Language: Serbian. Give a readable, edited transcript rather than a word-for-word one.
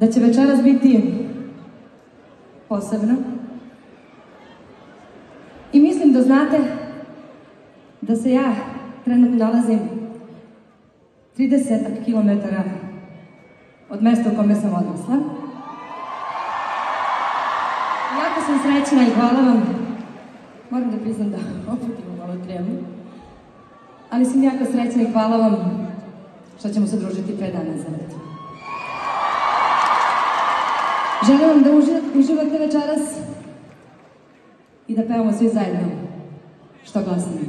da će večeras biti posebno. I mislim da znate da se ja trenutno nalazim 30 kilometara od mesta u kome sam odrasla. Jako sam srećna i hvala vam. Moram da priznam da opet imam malo tremu. Ali sam jako srećna i hvala vam što ćemo se družiti 5 dana za red. Želim vam da uživate večeras i da pevamo svi zajedno što glasnije.